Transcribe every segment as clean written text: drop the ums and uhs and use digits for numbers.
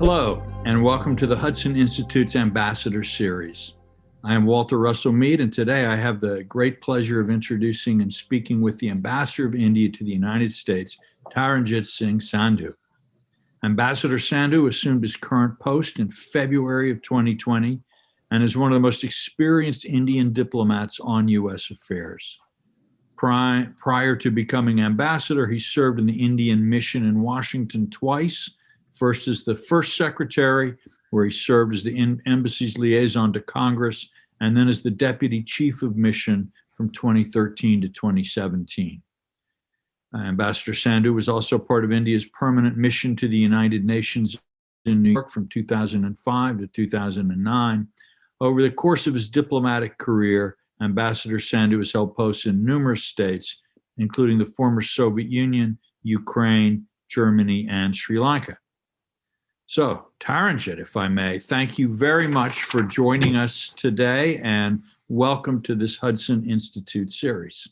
Hello, and welcome to the Hudson Institute's Ambassador Series. I am Walter Russell Mead, and today I have the great pleasure of introducing and speaking with the Ambassador of India to the United States, Taranjit Singh Sandhu. Ambassador Sandhu assumed his current post in February of 2020 and is one of the most experienced Indian diplomats on U.S. affairs. Prior to becoming ambassador, he served in the Indian mission in Washington twice, first as the first secretary, where he served as the embassy's liaison to Congress, and then as the deputy chief of mission from 2013 to 2017. Ambassador Sandhu was also part of India's permanent mission to the United Nations in New York from 2005 to 2009. Over the course of his diplomatic career, Ambassador Sandhu has held posts in numerous states, including the former Soviet Union, Ukraine, Germany, and Sri Lanka. So, Taranjit, if I may, thank you very much for joining us today and welcome to this Hudson Institute series.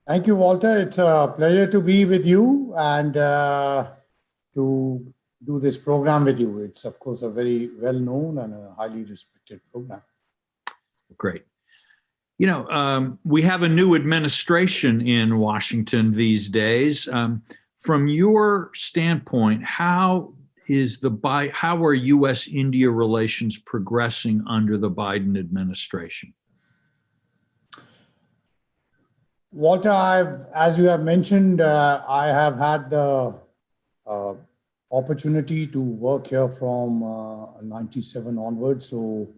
Thank you, Walter. It's a pleasure to be with you and to do this program with you. It's, of course, a very well-known and a highly respected program. Great. You know, we have a new administration in Washington these days. From your standpoint, how are U.S. India relations progressing under the Biden administration? Walter, as you have mentioned, I have had the opportunity to work here from 97 onwards. So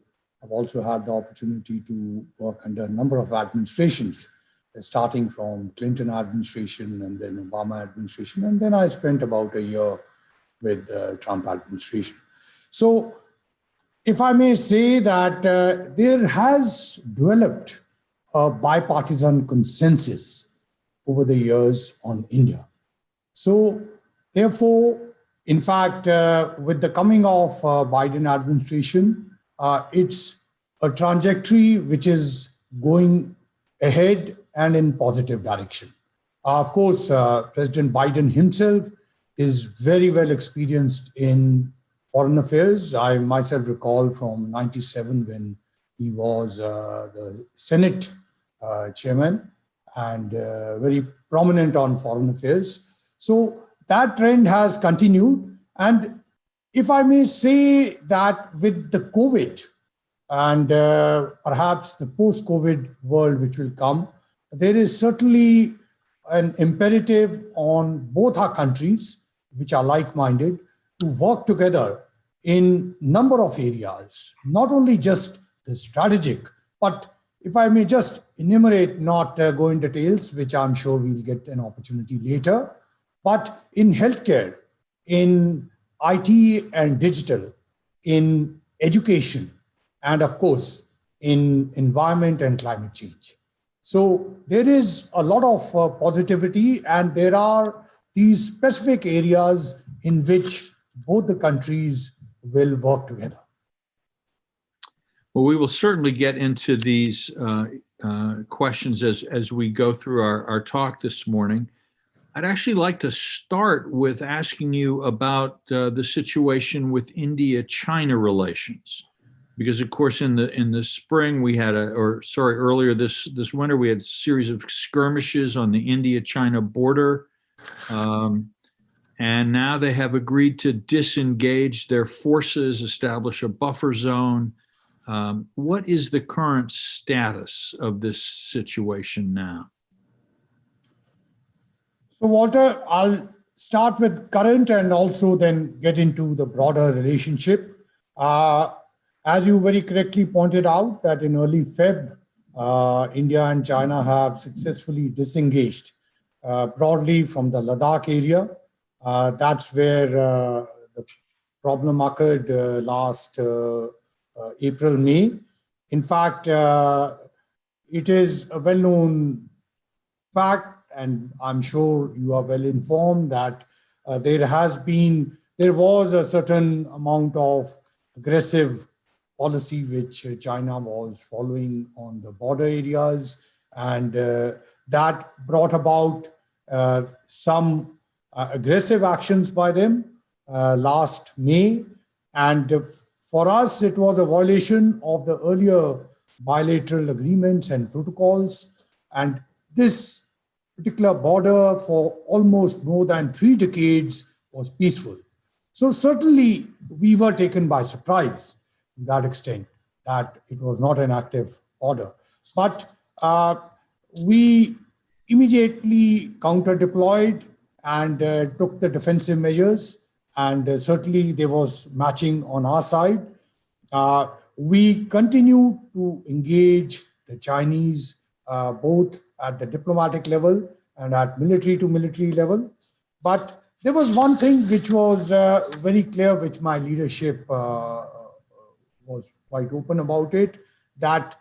I've also had the opportunity to work under a number of administrations, starting from Clinton administration and then Obama administration. And then I spent about a year with the Trump administration. So if I may say that there has developed a bipartisan consensus over the years on India. So therefore, in fact, with the coming of Biden administration, it's a trajectory which is going ahead and in positive direction. Of course, President Biden himself is very well experienced in foreign affairs. I myself recall from 97 when he was the Senate chairman and very prominent on foreign affairs. So that trend has continued. And if I may say that with the COVID and perhaps the post-COVID world which will come, there is certainly an imperative on both our countries, which are like-minded, to work together in number of areas, not only just the strategic, but if I may just enumerate, not go in details, which I'm sure we'll get an opportunity later, but in healthcare, in IT and digital, in education, and of course, in environment and climate change. So there is a lot of positivity, and there are these specific areas in which both the countries will work together. Well, we will certainly get into these questions as we go through our talk this morning. I'd actually like to start with asking you about the situation with India-China relations, because of course in the spring we had earlier this winter we had a series of skirmishes on the India-China border, and now they have agreed to disengage their forces, establish a buffer zone. What is the current status of this situation now? So Walter, I'll start with current and also then get into the broader relationship. As you very correctly pointed out that in early Feb, India and China have successfully disengaged broadly from the Ladakh area. That's where the problem occurred last April, May. In fact, it is a well-known fact, and I'm sure you are well informed that there was a certain amount of aggressive policy which China was following on the border areas, and that brought about some aggressive actions by them. last May. And for us, it was a violation of the earlier bilateral agreements and protocols. And this particular border for almost more than 3 decades was peaceful. So certainly we were taken by surprise to that extent that it was not an active border. But we immediately counter-deployed and took the defensive measures. And certainly there was matching on our side. We continue to engage the Chinese both at the diplomatic level and at military to military level. But there was one thing which was very clear, which my leadership was quite open about it, that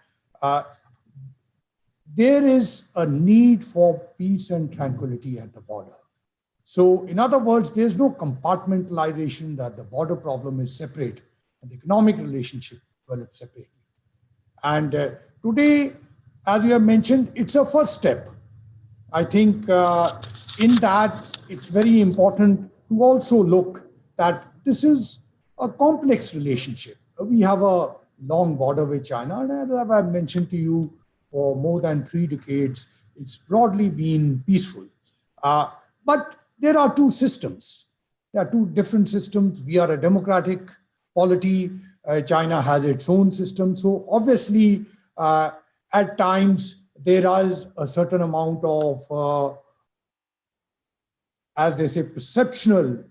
there is a need for peace and tranquility at the border. So in other words, there's no compartmentalization that the border problem is separate and the economic relationship develop separately. And today, as you have mentioned, it's a first step. I think in that, it's very important to also look that this is a complex relationship. We have a long border with China, and as I've mentioned to you, for more than 3 decades, it's broadly been peaceful. But there are 2 systems. There are 2 different systems. We are a democratic polity. China has its own system. So obviously, at times, there is a certain amount of, as they say, perceptual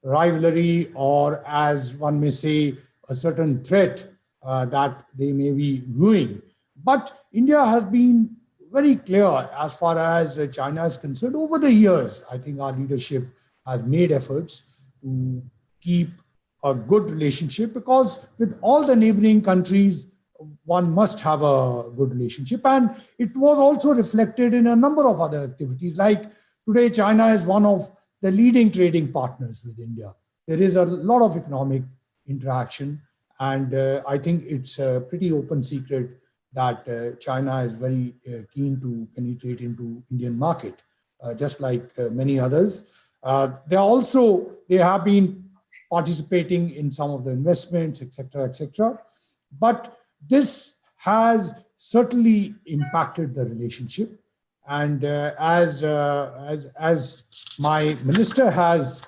rivalry, or as one may say, a certain threat that they may be viewing. But India has been very clear as far as China is concerned. Over the years, I think our leadership has made efforts to keep a good relationship, because with all the neighboring countries, one must have a good relationship. And it was also reflected in a number of other activities. Like today, China is one of the leading trading partners with India. There is a lot of economic interaction. And I think it's a pretty open secret that China is very keen to penetrate into Indian market, just like many others. They have been participating in some of the investments, et cetera, et cetera. But this has certainly impacted the relationship. And as my minister has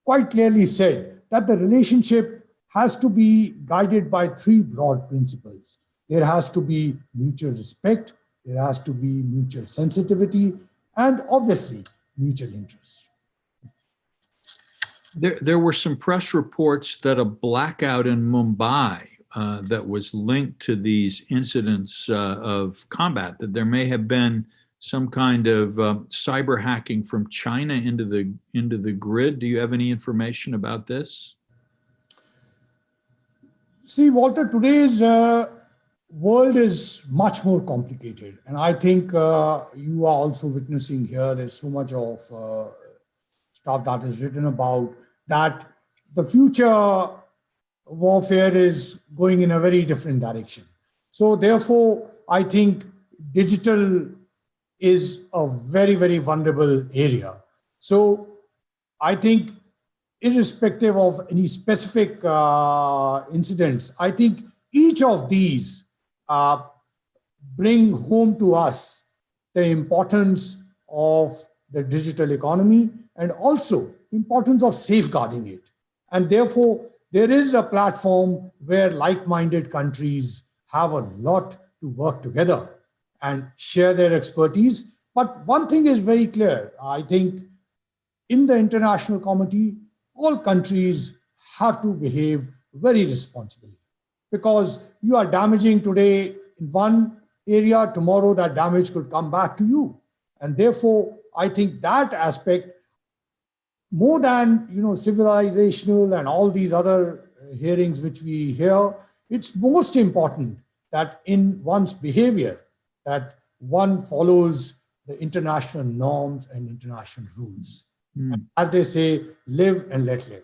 quite clearly said, that the relationship has to be guided by 3 broad principles. There has to be mutual respect, there has to be mutual sensitivity, and obviously mutual interest. There were some press reports that a blackout in Mumbai that was linked to these incidents of combat, that there may have been some kind of cyber hacking from China into the grid. Do you have any information about this? See, Walter, today's world is much more complicated. And I think you are also witnessing here, there's so much of stuff that is written about that the future warfare is going in a very different direction. So therefore, I think digital is a very, very vulnerable area. So I think irrespective of any specific incidents, I think each of these bring home to us the importance of the digital economy and also importance of safeguarding it. And therefore, there is a platform where like-minded countries have a lot to work together and share their expertise. But one thing is very clear. I think in the international community, all countries have to behave very responsibly, because you are damaging today in one area, tomorrow that damage could come back to you. And therefore, I think that aspect, more than civilizational and all these other hearings which we hear, it's most important that in one's behavior, that one follows the international norms and international rules. And as they say, live and let live.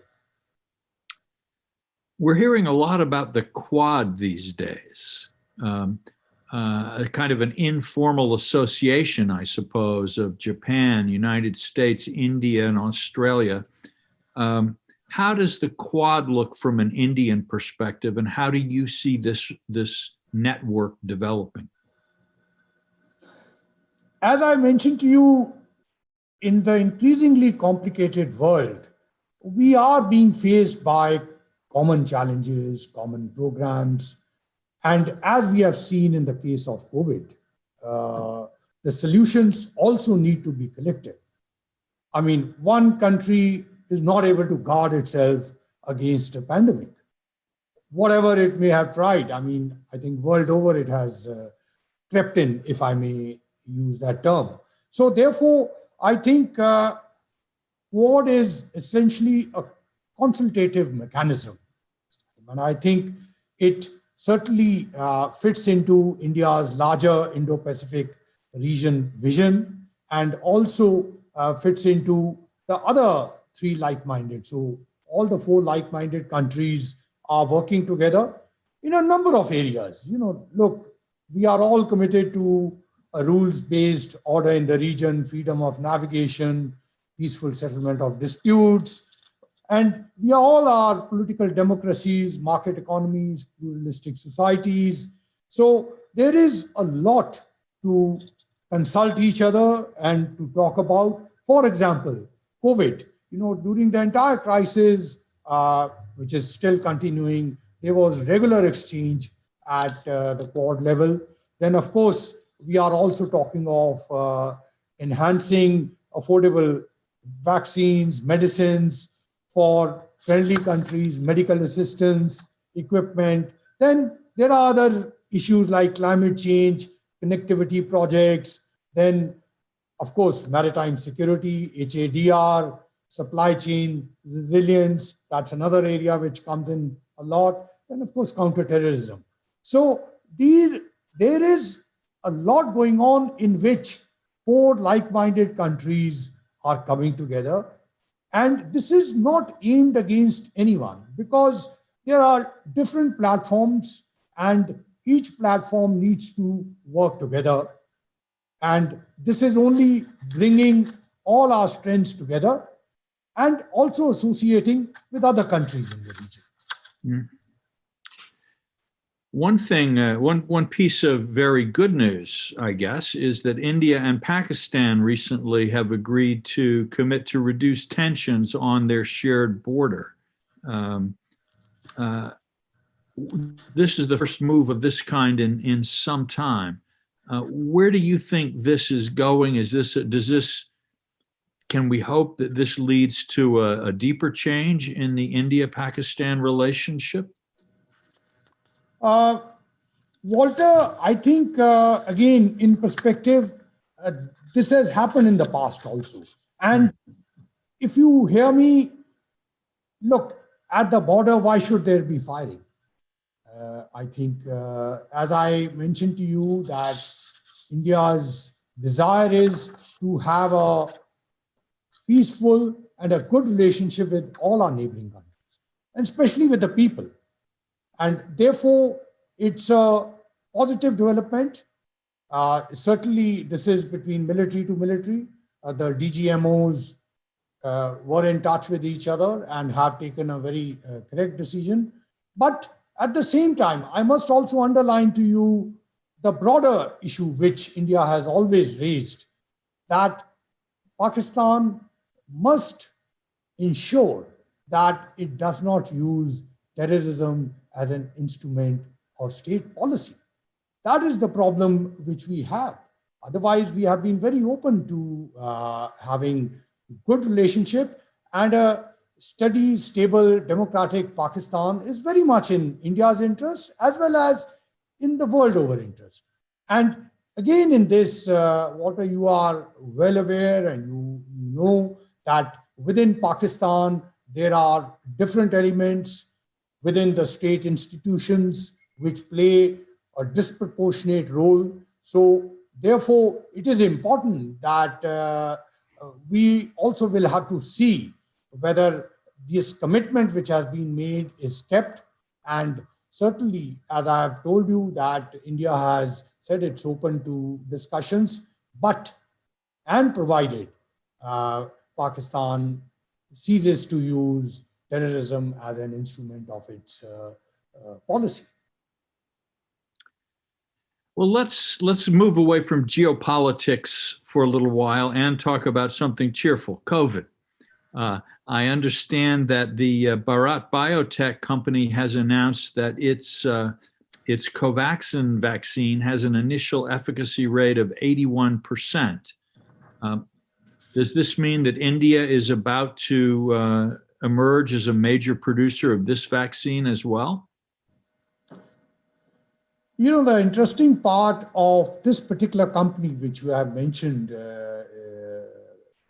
We're hearing a lot about the Quad these days, a kind of an informal association, I suppose, of Japan, United States, India, and Australia. How does the Quad look from an Indian perspective, and how do you see this network developing? As I mentioned to you, in the increasingly complicated world, we are being faced by common challenges, common programs, and as we have seen in the case of COVID, the solutions also need to be collective. I mean, one country is not able to guard itself against a pandemic. Whatever it may have tried, I mean, I think world over it has crept in, if I may use that term. So therefore, I think Quad is essentially a consultative mechanism. And I think it certainly fits into India's larger Indo-Pacific region vision, and also fits into the other three like-minded. So all the four like-minded countries are working together in a number of areas. You know, look, we are all committed to a rules-based order in the region, freedom of navigation, peaceful settlement of disputes, and we all are political democracies, market economies, pluralistic societies. So there is a lot to consult each other and to talk about. For example, COVID, you know, during the entire crisis, which is still continuing, there was regular exchange at the Quad level. Then, of course, we are also talking of enhancing affordable vaccines, medicines for friendly countries, medical assistance, equipment. Then there are other issues like climate change, connectivity projects, then, of course, maritime security, HADR, supply chain resilience. That's another area which comes in a lot. And, of course, counterterrorism. So there is a lot going on in which four like-minded countries are coming together. And this is not aimed against anyone, because there are different platforms and each platform needs to work together. And this is only bringing all our strengths together and also associating with other countries in the region. Mm. One thing, one piece of very good news, I guess, is that India and Pakistan recently have agreed to commit to reduce tensions on their shared border. This is the first move of this kind in some time. Where do you think this is going? Can we hope that this leads to a deeper change in the India-Pakistan relationship? Walter, I think, again, in perspective, this has happened in the past also. And if you hear me, look, at the border, why should there be fighting? I think, as I mentioned to you, that India's desire is to have a peaceful and a good relationship with all our neighboring countries, and especially with the people. And therefore, it's a positive development. Certainly, this is between military to military. The DGMOs were in touch with each other and have taken a very correct decision. But at the same time, I must also underline to you the broader issue which India has always raised, that Pakistan must ensure that it does not use terrorism as an instrument of state policy. That is the problem which we have. Otherwise, we have been very open to having good relationship, and a steady, stable, democratic Pakistan is very much in India's interest as well as in the world over interest. And again, in this, Walter, you are well aware and you know that within Pakistan, there are different elements within the state institutions which play a disproportionate role. So therefore, it is important that we also will have to see whether this commitment which has been made is kept. And certainly, as I have told you, that India has said it's open to discussions, but and provided Pakistan ceases to use terrorism as an instrument of its policy. Well, let's move away from geopolitics for a little while and talk about something cheerful, COVID. I understand that the Bharat Biotech company has announced that its Covaxin vaccine has an initial efficacy rate of 81%. Does this mean that India is about to emerge as a major producer of this vaccine as well? You know, the interesting part of this particular company, which you have mentioned,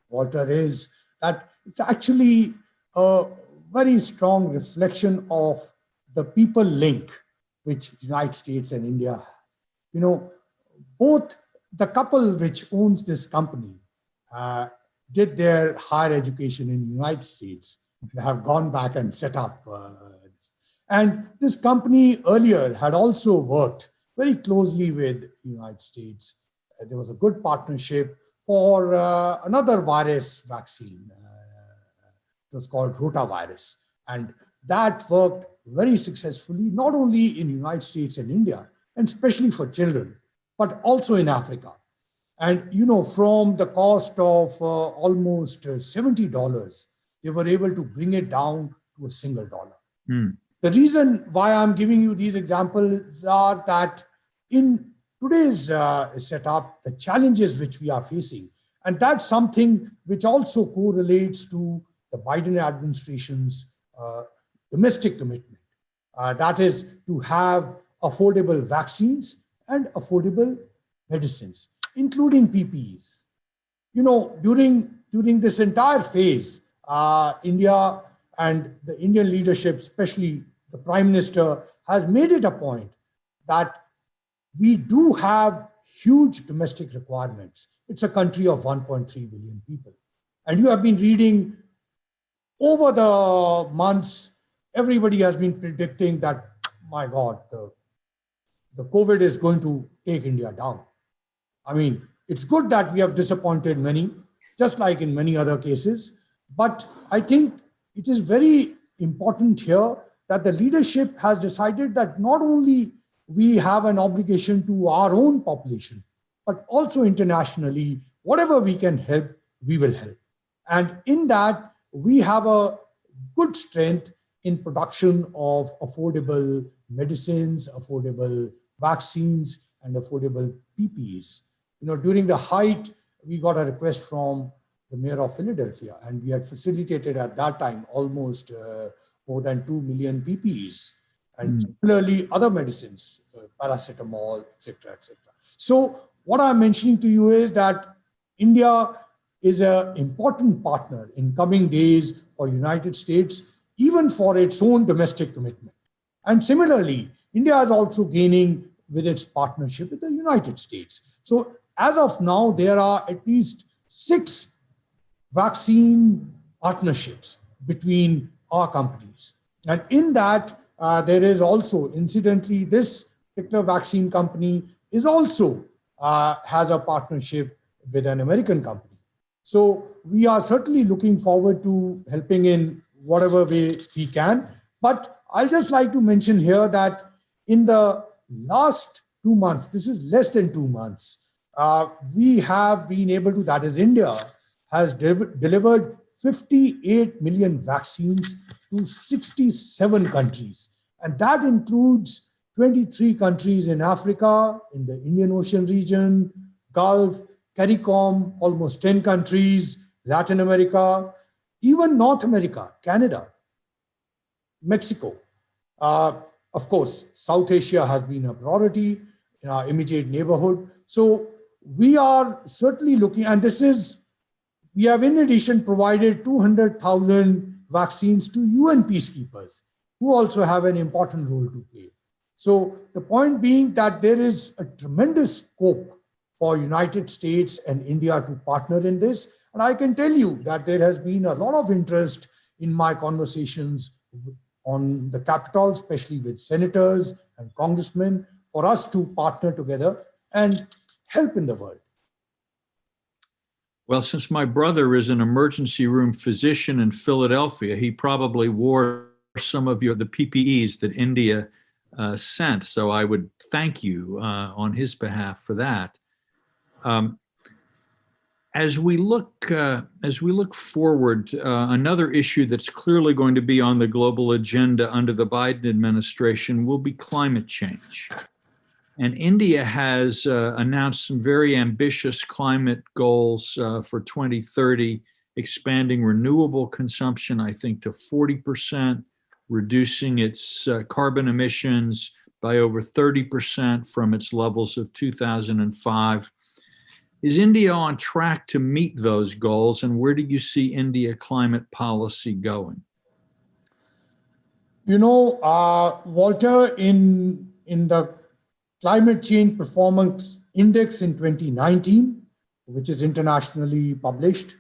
Walter, is that it's actually a very strong reflection of the people link which United States and India have. You know, both the couple which owns this company did their higher education in the United States and have gone back and set up and this company earlier had also worked very closely with the United States. There was a good partnership for another virus vaccine. It was called rotavirus. And that worked very successfully, not only in the United States and India, and especially for children, but also in Africa. And, you know, from the cost of almost $70, they were able to bring it down to a single dollar. The reason why I'm giving you these examples are that in today's setup, the challenges which we are facing, and that's something which also correlates to the Biden administration's domestic commitment. That is to have affordable vaccines and affordable medicines, including PPEs. You know, during this entire phase, India and the Indian leadership, especially the Prime Minister, has made it a point that we do have huge domestic requirements. It's a country of 1.3 billion people. And you have been reading over the months, everybody has been predicting that, my God, the COVID is going to take India down. I mean, it's good that we have disappointed many, just like in many other cases. But I think it is very important here that the leadership has decided that not only we have an obligation to our own population, but also internationally, whatever we can help, we will help. And in that, we have a good strength in production of affordable medicines, affordable vaccines, and affordable PPEs. You know, during the height, we got a request from the mayor of Philadelphia, and we had facilitated at that time almost more than 2 million PPEs, and similarly other medicines, paracetamol, etc., etc. So what I'm mentioning to you is that India is an important partner in coming days for United States, even for its own domestic commitment. And similarly, India is also gaining with its partnership with the United States. So as of now, there are at least 6 vaccine partnerships between our companies. And in that, there is also, incidentally, this particular vaccine company is also has a partnership with an American company. So we are certainly looking forward to helping in whatever way we can. But I'll just like to mention here that in the last 2 months, this is less than 2 months, we have been able to, that is India, has delivered 58 million vaccines to 67 countries. And that includes 23 countries in Africa, in the Indian Ocean region, Gulf, CARICOM, almost 10 countries, Latin America, even North America, Canada, Mexico. Of course, South Asia has been a priority in our immediate neighborhood. So we are certainly looking, and this is, we have in addition provided 200,000 vaccines to UN peacekeepers, who also have an important role to play. So the point being that there is a tremendous scope for United States and India to partner in this. And I can tell you that there has been a lot of interest in my conversations on the Capitol, especially with senators and congressmen, for us to partner together and help in the world. Well, since my brother is an emergency room physician in Philadelphia, he probably wore some of the PPEs that India sent. So I would thank you on his behalf for that. Um, as we look forward, another issue that's clearly going to be on the global agenda under the Biden administration will be climate change. And India has announced some very ambitious climate goals for 2030, expanding renewable consumption, I think, to 40%, reducing its carbon emissions by over 30% from its levels of 2005. Is India on track to meet those goals, and where do you see India climate policy going? Walter, in the Climate Change Performance Index in 2019, which is internationally published,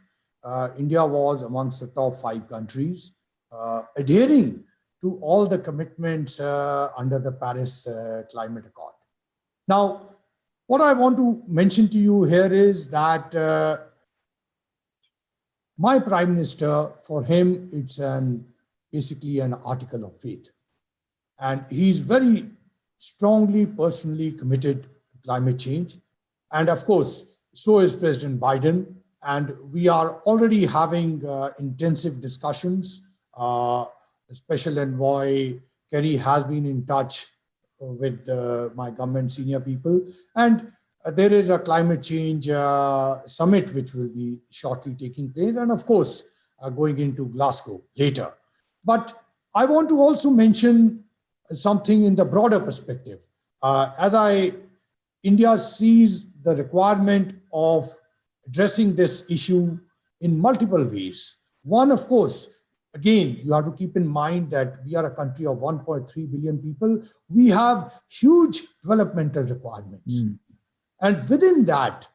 India was amongst the top 5 countries, adhering to all the commitments under the Paris Climate Accord. Now, what I want to mention to you here is that my Prime Minister, for him, it's basically an article of faith. And he's very strongly, personally committed to climate change. And of course, so is President Biden. And we are already having intensive discussions. Special Envoy Kerry has been in touch with my government senior people. And there is a climate change summit, which will be shortly taking place. And of course, going into Glasgow later. But I want to also mention something in the broader perspective. India sees the requirement of addressing this issue in multiple ways. One, of course, again, you have to keep in mind that we are a country of 1.3 billion people. We have huge developmental requirements. And within that,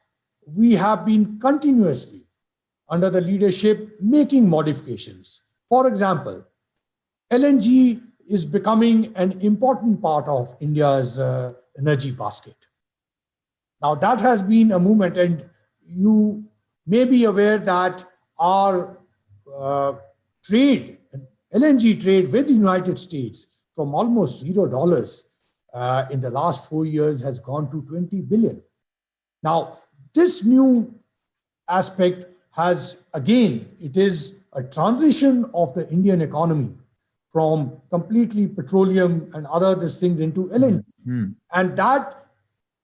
we have been continuously, under the leadership, making modifications. For example, LNG is becoming an important part of India's energy basket. Now, that has been a movement, and you may be aware that our LNG trade with the United States from almost $0 in the last 4 years has gone to 20 billion. Now, this new aspect has, again, it is a transition of the Indian economy from completely petroleum and other these things into LNG. And that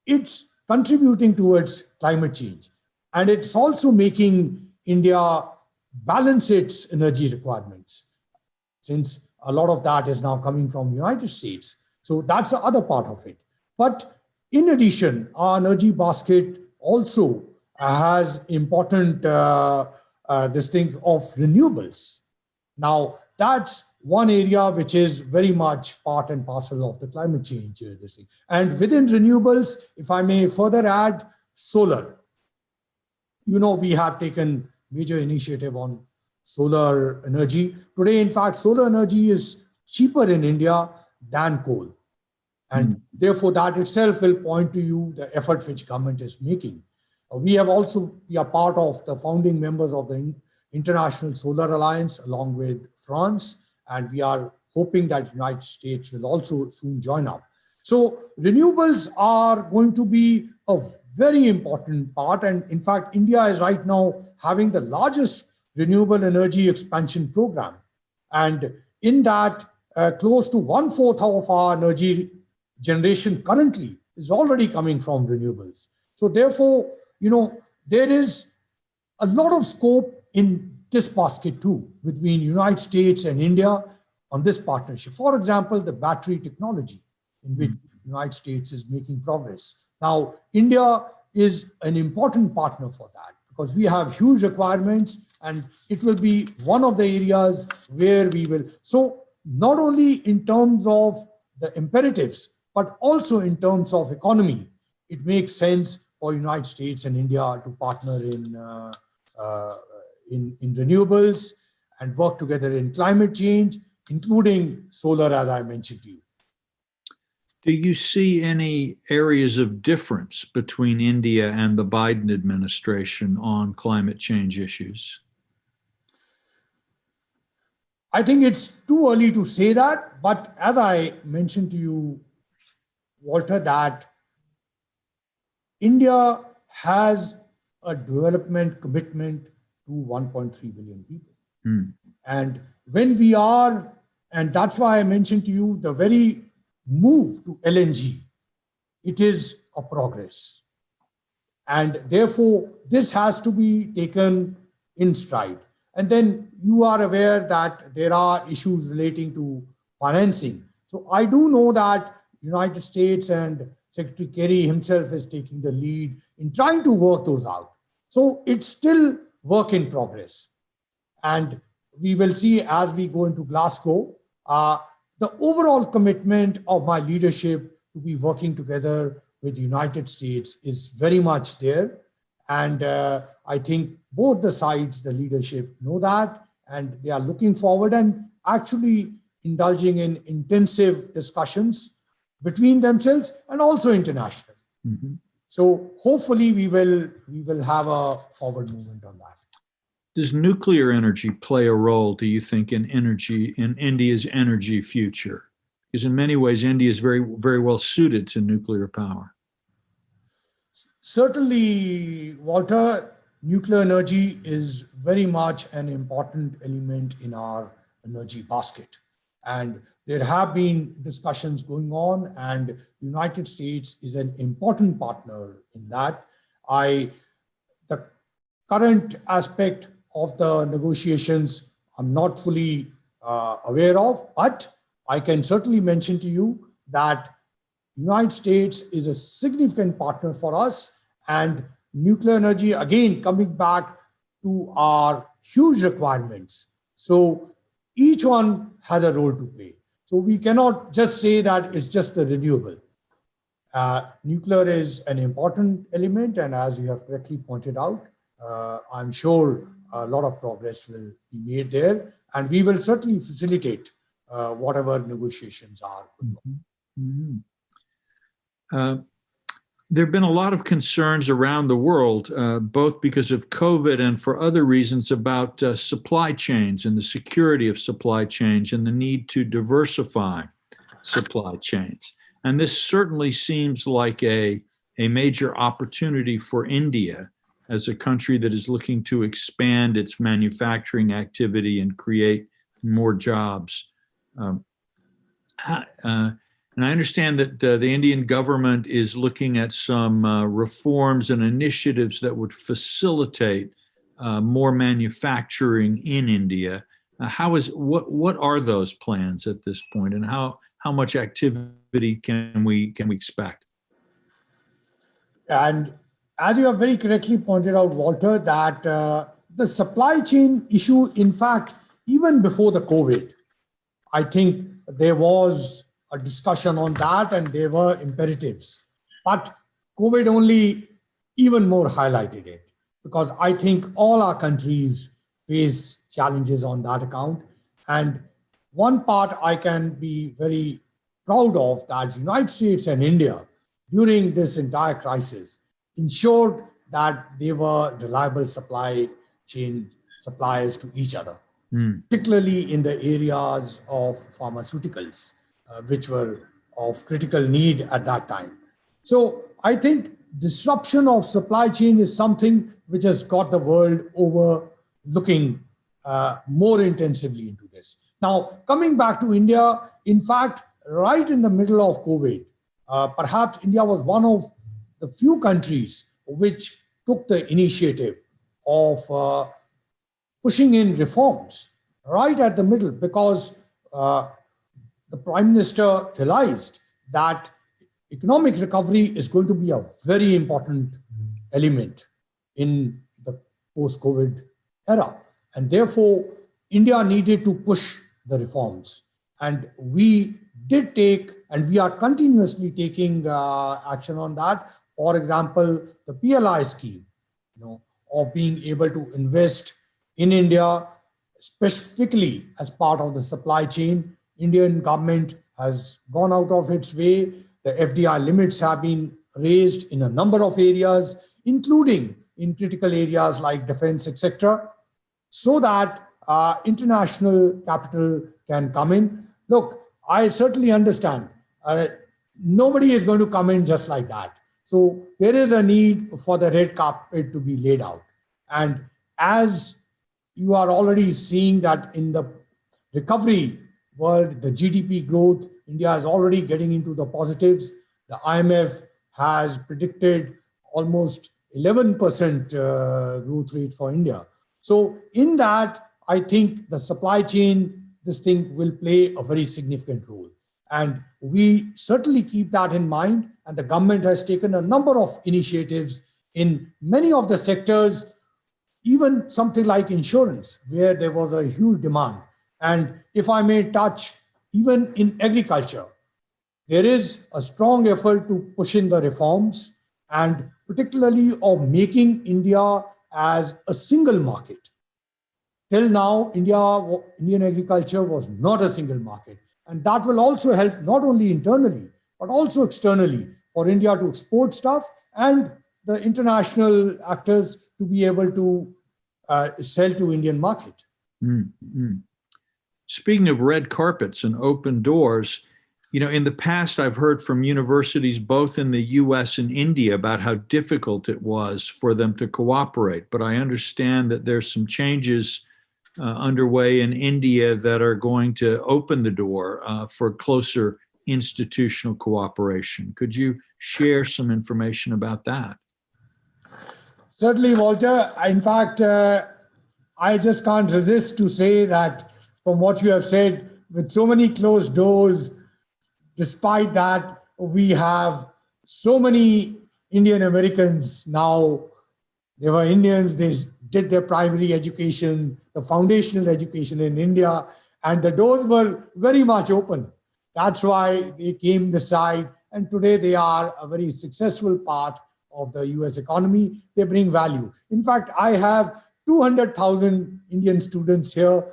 it's contributing towards climate change. And it's also making India balance its energy requirements, since a lot of that is now coming from the United States. So that's the other part of it. But in addition, our energy basket also has important this thing of renewables. Now, that's one area which is very much part and parcel of the climate change. This thing. And within renewables, if I may further add, solar. We have taken major initiative on solar energy. Today, in fact, solar energy is cheaper in India than coal. And therefore, that itself will point to you the effort which government is making. We are part of the founding members of the International Solar Alliance, along with France, and we are hoping that the United States will also soon join up. So renewables are going to be a very important part. And in fact, India is right now having the largest renewable energy expansion program. And in that, close to 1/4 of our energy generation currently is already coming from renewables. So therefore, there is a lot of scope in this basket too, between United States and India on this partnership. For example, the battery technology, in which the United States is making progress. Now, India is an important partner for that, because we have huge requirements, and it will be one of the areas where we will. So not only in terms of the imperatives, but also in terms of economy, it makes sense for United States and India to partner in renewables and work together in climate change, including solar, as I mentioned to you. Do you see any areas of difference between India and the Biden administration on climate change issues? I think it's too early to say that, but as I mentioned to you, Walter, that India has a development commitment to 1.3 billion people. And when we are, and that's why I mentioned to you the very move to LNG, it is a progress. And therefore, this has to be taken in stride. And then you are aware that there are issues relating to financing. So I do know that United States and Secretary Kerry himself is taking the lead in trying to work those out. So it's still work in progress. And we will see as we go into Glasgow, the overall commitment of my leadership to be working together with the United States is very much there. And I think both the sides, the leadership know that, and they are looking forward and actually indulging in intensive discussions between themselves and also internationally. Mm-hmm. So hopefully we will have a forward movement on that. Does nuclear energy play a role, do you think, in India's energy future? Because in many ways, India is very, very well suited to nuclear power. Certainly, Walter, nuclear energy is very much an important element in our energy basket. And there have been discussions going on, and the United States is an important partner in that. The current aspect of the negotiations I'm not fully aware of, but I can certainly mention to you that the United States is a significant partner for us, and nuclear energy, again, coming back to our huge requirements. So each one has a role to play. So we cannot just say that it's just the renewable. Nuclear is an important element, and as you have correctly pointed out, I'm sure a lot of progress will be made there, and we will certainly facilitate whatever negotiations are going on. Mm-hmm. There have been a lot of concerns around the world, both because of COVID and for other reasons, about supply chains and the security of supply chains and the need to diversify supply chains. And this certainly seems like a major opportunity for India as a country that is looking to expand its manufacturing activity and create more jobs. And I understand that the Indian government is looking at some reforms and initiatives that would facilitate more manufacturing in India. What are those plans at this point, and how much activity can we expect? And as you have very correctly pointed out, Walter, that the supply chain issue, in fact, even before the COVID, I think there was a discussion on that and there were imperatives. But COVID only even more highlighted it, because I think all our countries face challenges on that account. And one part I can be very proud of, that United States and India during this entire crisis ensured that they were reliable supply chain suppliers to each other, particularly in the areas of pharmaceuticals, which were of critical need at that time. So I think disruption of supply chain is something which has got the world over looking more intensively into this. Now, coming back to India, in fact, right in the middle of COVID, perhaps India was one of the few countries which took the initiative of pushing in reforms right at the middle, because the Prime Minister realized that economic recovery is going to be a very important element in the post-COVID era. And therefore, India needed to push the reforms. And we did take, and we are continuously taking action on that. For example, the PLI scheme, of being able to invest in India, specifically as part of the supply chain. Indian government has gone out of its way. The FDI limits have been raised in a number of areas, including in critical areas like defense, etc., so that international capital can come in. Look, I certainly understand. Nobody is going to come in just like that. So there is a need for the red carpet to be laid out. And as you are already seeing that in the recovery world, the GDP growth, India is already getting into the positives. The IMF has predicted almost 11% growth rate for India. So in that, I think the supply chain, this thing will play a very significant role. And we certainly keep that in mind. And the government has taken a number of initiatives in many of the sectors, even something like insurance, where there was a huge demand. And if I may touch, even in agriculture, there is a strong effort to push in the reforms, and particularly of making India as a single market. Till now, Indian agriculture was not a single market. And that will also help not only internally, but also externally for India to export stuff and the international actors to be able to sell to Indian market. Mm-hmm. Speaking of red carpets and open doors, in the past, I've heard from universities both in the U.S. and India about how difficult it was for them to cooperate. But I understand that there's some changes underway in India that are going to open the door for closer institutional cooperation. Could you share some information about that? Certainly, Walter. In fact, I just can't resist to say that from what you have said, with so many closed doors, despite that, we have so many Indian Americans now. They were Indians, they did their primary education, the foundational education in India, and the doors were very much open. That's why they came this side, and today they are a very successful part of the US economy. They bring value. In fact, I have 200,000 Indian students here,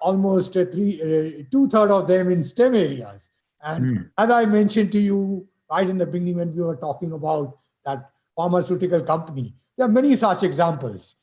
almost two-thirds of them in STEM areas. And as I mentioned to you right in the beginning when we were talking about that pharmaceutical company, there are many such examples.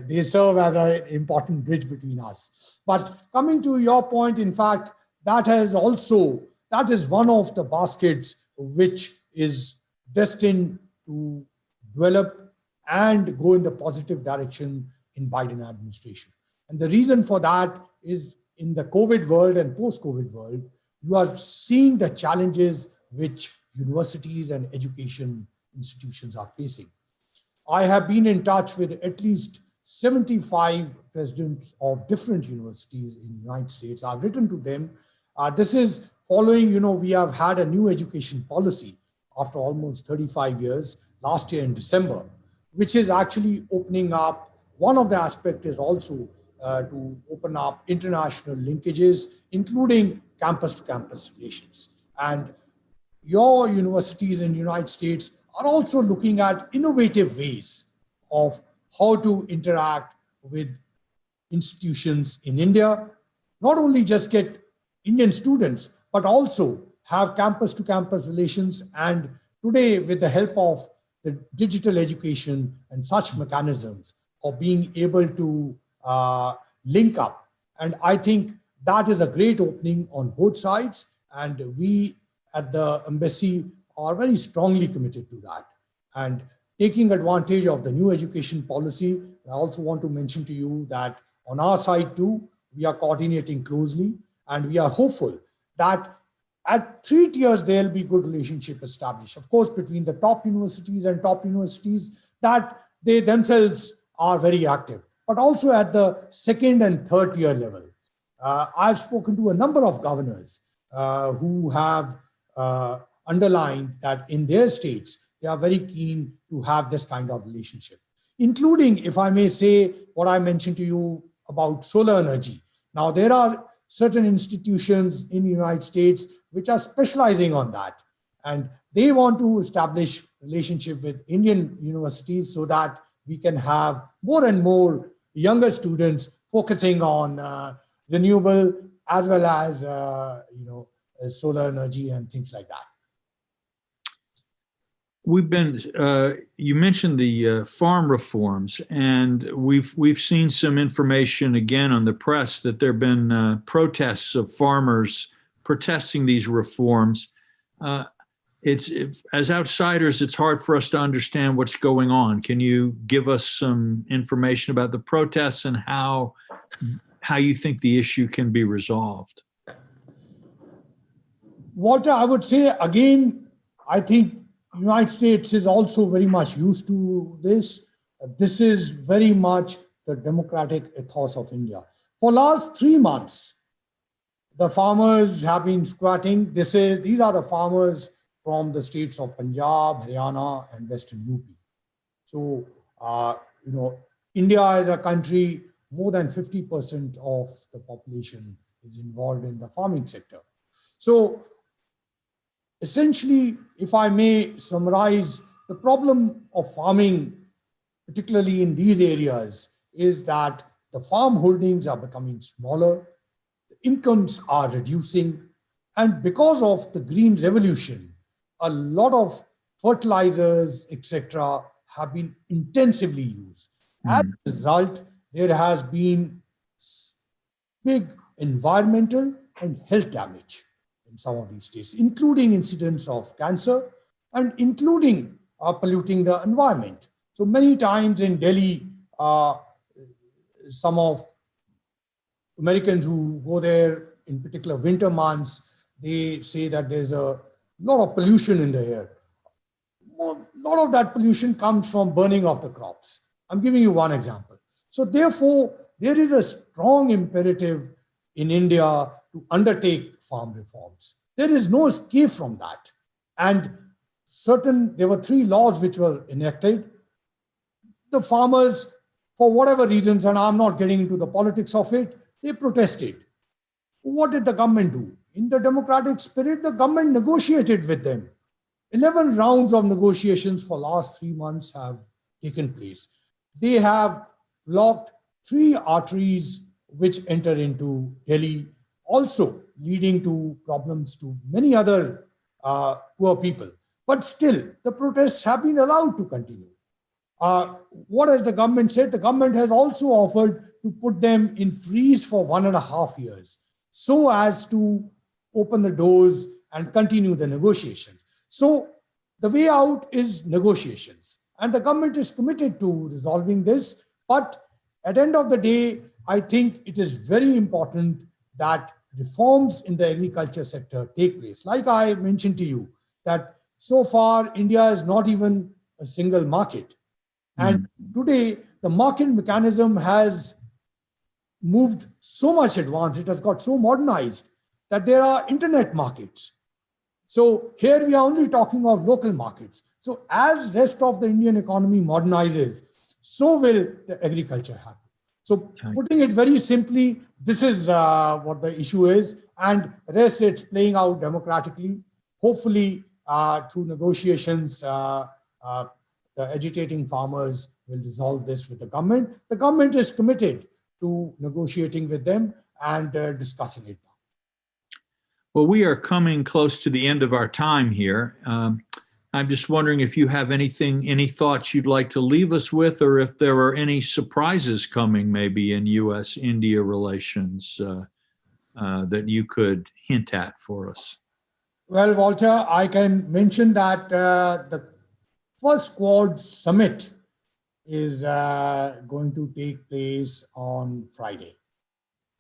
They serve as an important bridge between us. But coming to your point, in fact, that is one of the baskets which is destined to develop and go in the positive direction in Biden administration. And the reason for that is in the COVID world and post-COVID world, you are seeing the challenges which universities and education institutions are facing. I have been in touch with at least 75 presidents of different universities in the United States. I've written to them. This is following, we have had a new education policy after almost 35 years, last year in December, which is actually opening up. One of the aspects is also to open up international linkages, including campus-to-campus relations. And your universities in the United States are also looking at innovative ways of how to interact with institutions in India, not only just get Indian students, but also have campus-to-campus relations. And today, with the help of the digital education and such mechanisms of being able to link up. And I think that is a great opening on both sides. And we at the embassy are very strongly committed to that. And taking advantage of the new education policy, I also want to mention to you that on our side too, we are coordinating closely, and we are hopeful that at 3 tiers, there'll be good relationship established. Of course, between the top universities and top universities that they themselves are very active, but also at the 2nd and 3rd tier level. I've spoken to a number of governors who have underlined that in their states, they are very keen to have this kind of relationship, including, if I may say, what I mentioned to you about solar energy. Now, there are certain institutions in the United States which are specializing on that. And they want to establish relationship with Indian universities so that we can have more and more younger students focusing on renewable as well as solar energy and things like that. we've been, you mentioned the farm reforms, and we've seen some information again on the press that there have been protests of farmers protesting these reforms. As outsiders, it's hard for us to understand what's going on. Can you give us some information about the protests and how you think the issue can be resolved? Walter, I would say again, I think the United States is also very much used to this. This is very much the democratic ethos of India. For last 3 months, the farmers have been squatting. These are the farmers from the states of Punjab, Haryana, and Western UP. So, India is a country, more than 50% of the population is involved in the farming sector. So, essentially, if I may summarize, the problem of farming, particularly in these areas, is that the farm holdings are becoming smaller, the incomes are reducing, and because of the green revolution, a lot of fertilizers, etc., have been intensively used. As a result, there has been big environmental and health damage in some of these states, including incidents of cancer and including polluting the environment. So many times in Delhi, some of Americans who go there in particular winter months, they say that there's a lot of pollution in the air. A lot of that pollution comes from burning of the crops. I'm giving you one example. So therefore, there is a strong imperative in India to undertake farm reforms. There is no escape from that. And there were 3 laws which were enacted. The farmers, for whatever reasons, and I'm not getting into the politics of it, they protested. What did the government do? In the democratic spirit, the government negotiated with them. 11 rounds of negotiations for last 3 months have taken place. They have blocked 3 arteries which enter into Delhi, also leading to problems to many other poor people. But still, the protests have been allowed to continue. What has the government said? The government has also offered to put them in freeze for 1.5 years, so as to open the doors and continue the negotiations. So the way out is negotiations. And the government is committed to resolving this. But at the end of the day, I think it is very important that reforms in the agriculture sector take place. Like I mentioned to you, that so far India is not even a single market. And today, the market mechanism has moved so much advanced, it has got so modernized that there are internet markets. So here we are only talking of local markets. So as rest of the Indian economy modernizes, so will the agriculture happen. So putting it very simply, this is what the issue is, and rest it's playing out democratically. Hopefully, through negotiations, the agitating farmers will resolve this with the government. The government is committed to negotiating with them and discussing it. Well, we are coming close to the end of our time here. I'm just wondering if you have any thoughts you'd like to leave us with, or if there are any surprises coming maybe in U.S. India relations that you could hint at for us. Well, Walter, I can mention that the first Quad summit is going to take place on Friday.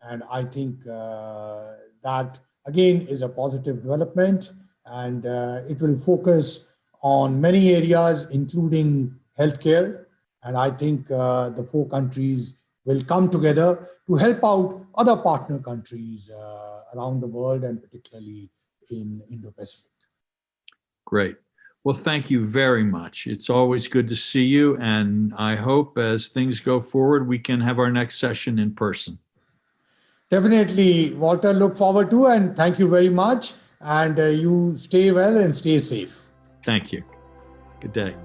And I think that, again, is a positive development, and it will focus on many areas, including healthcare. And I think the 4 countries will come together to help out other partner countries around the world, and particularly in Indo-Pacific. Great. Well, thank you very much. It's always good to see you, and I hope as things go forward, we can have our next session in person. Definitely, Walter, look forward to, and thank you very much. And you stay well and stay safe. Thank you. Good day.